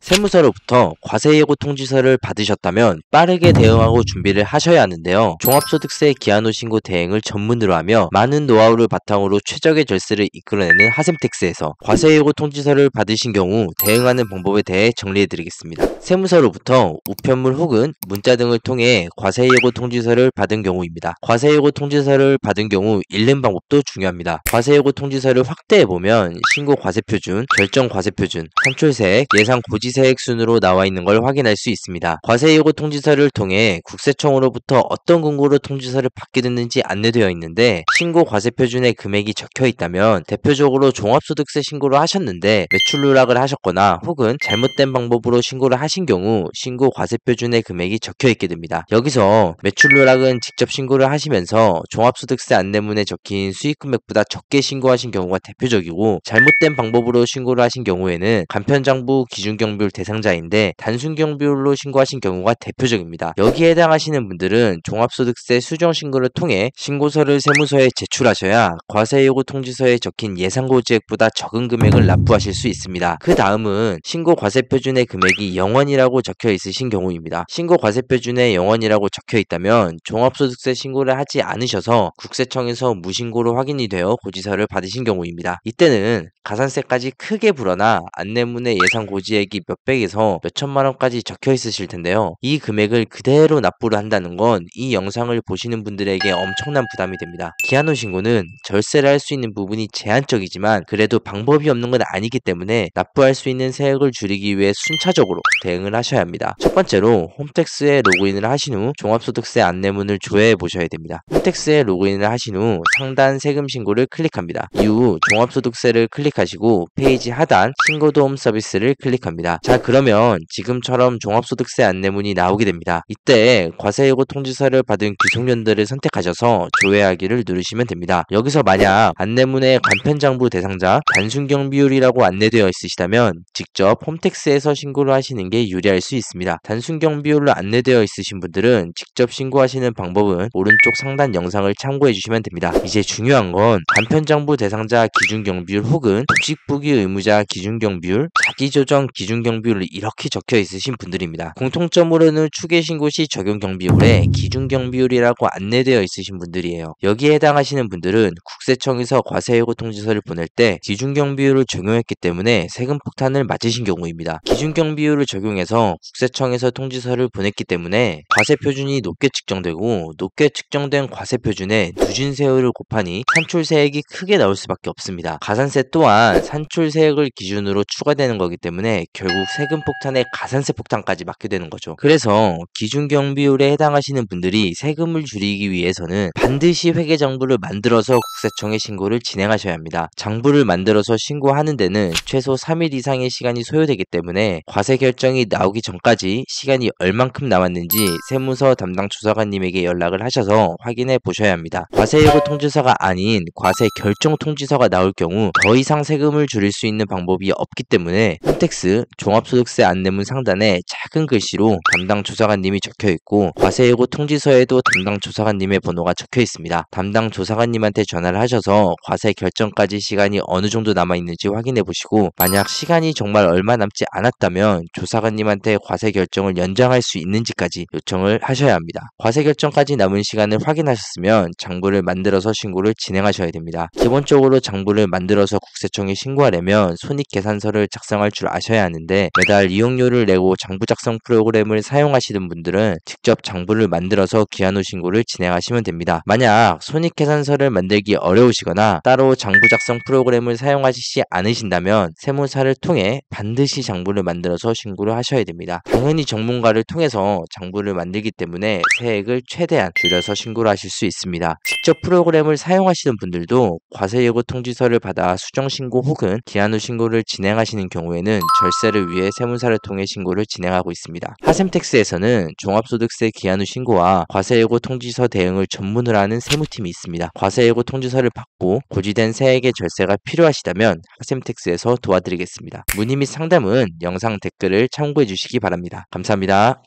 세무서로부터 과세예고 통지서를 받으셨다면 빠르게 대응하고 준비를 하셔야 하는데요. 종합소득세 기한 후 신고 대행을 전문으로 하며 많은 노하우를 바탕으로 최적의 절세를 이끌어내는 하셈택스에서 과세예고 통지서를 받으신 경우 대응하는 방법에 대해 정리해드리겠습니다. 세무서로부터 우편물 혹은 문자 등을 통해 과세예고 통지서를 받은 경우입니다. 과세예고 통지서를 받은 경우 읽는 방법도 중요합니다. 과세예고 통지서를 확대해보면 신고 과세표준, 결정 과세표준, 산출세액, 예상 고지세액 순으로 나와 있는 걸 확인할 수 있습니다. 과세예고 통지서를 통해 국세청으로부터 어떤 근거로 통지서를 받게 됐는지 안내되어 있는데 신고 과세표준의 금액이 적혀 있다면 대표적으로 종합소득세 신고를 하셨는데 매출 누락을 하셨거나 혹은 잘못된 방법으로 신고를 하신 경우 신고 과세표준의 금액이 적혀 있게 됩니다. 여기서 매출 누락은 직접 신고를 하시면서 종합소득세 안내문에 적힌 수익 금액보다 적게 신고하신 경우가 대표적이고 잘못된 방법으로 신고를 하신 경우에는 간편장부 기준경비율 대상자인데 단순경비율로 신고하신 경우가 대표적입니다. 여기에 해당하시는 분들은 종합소득세 수정신고를 통해 신고서를 세무서에 제출하셔야 과세예고 통지서에 적힌 예상고지액보다 적은 금액을 납부하실 수 있습니다. 그 다음은 신고 과세표준의 금액이 0원이라고 적혀 있으신 경우입니다. 신고 과세표준에 0원이라고 적혀 있다면 종합소득세 신고를 하지 않으셔서 국세청에서 무신고로 확인이 되어 고지서를 받으신 경우입니다. 이때는 가산세까지 크게 불어나 안내문의 예상 고지액이 몇백에서 몇천만 원까지 적혀 있으실 텐데요. 이 금액을 그대로 납부를 한다는 건 이 영상을 보시는 분들에게 엄청난 부담이 됩니다. 기한 후 신고는 절세를 할 수 있는 부분이 제한적이지만 그래도 방법이 없는 건 아니기 때문에 납부할 수 있는 세액을 줄이기 위해 순차적으로 대응을 하셔야 합니다. 첫 번째로 홈택스에 로그인을 하신 후 종합소득세 안내문을 조회해 보셔야 됩니다. 홈택스에 로그인을 하신 후 상단 세금 신고를 클릭합니다. 이후 종합소득세를 클릭하시고 페이지 하단 신고도움 서비스를 클릭합니다. 자, 그러면 지금처럼 종합소득세 안내문이 나오게 됩니다. 이때 과세예고 통지서를 받은 기속연도를 선택하셔서 조회하기를 누르시면 됩니다. 여기서 만약 안내문에 간편장부 대상자 단순경비율이라고 안내되어 있으시다면 직접 홈택스에서 신고를 하시는 게 유리할 수 있습니다. 단순경비율로 안내되어 있으신 분들은 직접 신고하시는 방법은 오른쪽 상단 영상을 참고해 주시면 됩니다. 이제 중요한 건 간편장부 대상자 기준경비율 혹은 복식부기 의무자 기준경비율, 자기조정 기준경비율이 이렇게 적혀 있으신 분들입니다. 공통점으로는 추계신고 시 적용경비율에 기준경비율이라고 안내되어 있으신 분들이에요. 여기에 해당하시는 분들은 국세청에서 과세예고 통지서를 보낼 때 기준경비율을 적용했기 때문에 세금 폭탄을 맞으신 경우입니다. 기준경비율을 적용해서 국세청에서 통지서를 보냈기 때문에 과세표준이 높게 측정되고 높게 측정된 과세표준에 누진세율을 곱하니 산출세액이 크게 나올 수밖에 없습니다. 가산세 또한 산출세액을 기준으로 추가되는 거기 때문에 결국 세금 폭탄에 가산세 폭탄까지 맞게 되는 거죠. 그래서 기준경비율에 해당하시는 분들이 세금을 줄이기 위해서는 반드시 회계장부를 만들어서 국세청에 신고를 진행하셔야 합니다. 장부를 만들어서 신고하는 데는 최소 3일 이상의 시간이 소요되기 때문에 과세 결정이 나오기 전까지 시간이 얼만큼 남았는지 세무서 담당 조사관님에게 연락을 하셔서 확인해 보셔야 합니다. 과세예고 통지서가 아닌 과세 결정 통지서가 나올 경우 더 이상 세금을 줄일 수 있는 방법이 없기 때문에 홈택스 종합소득세 안내문 상단에 작은 글씨로 담당 조사관님이 적혀 있고 과세예고 통지서에도 담당 조사관님의 번호가 적혀 있습니다. 담당 조사관님한테 전화를 하셔서 과세 결정까지 시간이 어느 정도 남아 있는지 확인해 보시고 만약 시간이 정말 얼마 남지 않았다면 조사관님한테 과세 결정을 연장할 수 있는지까지 요청을 하셔야 합니다. 과세 결정까지 남은 시간을 확인하셨으면 장부를 만들어서 신고를 진행하셔야 됩니다. 기본적으로 장부를 만들어서 국세청에 신고하려면 손익계산서를 작성할 줄 아셔야 하는데 매달 이용료를 내고 장부 작성 프로그램을 사용하시는 분들은 직접 장부를 만들어서 기한 후 신고를 진행하시면 됩니다. 만약 손익계산서를 만들기 어려우시거나 따로 장부 작성 프로그램을 사용하시지 않으신다면 세무사를 통해 반드시 장부를 만들어서 신고를 하셔야 됩니다. 당연히 전문가를 통해서 장부를 만들기 때문에 세액을 최대한 줄여서 신고를 하실 수 있습니다. 직접 프로그램을 사용하시는 분들도 과세예고 통지서를 받아 수정신고 혹은 기한 후 신고를 진행하시는 경우에는 절세를 위해 세무사를 통해 신고를 진행하고 있습니다. 하셈택스에서는 종합소득세 기한 후 신고와 과세예고 통지서 대응을 전문으로 하는 세무팀이 있습니다. 과세예고 통지서를 받고 고지된 세액의 절세가 필요하시다면 하셈택스에서 도와드리겠습니다. 문의 및 상담은 영상 댓글을 참고해 주시기 바랍니다. 감사합니다.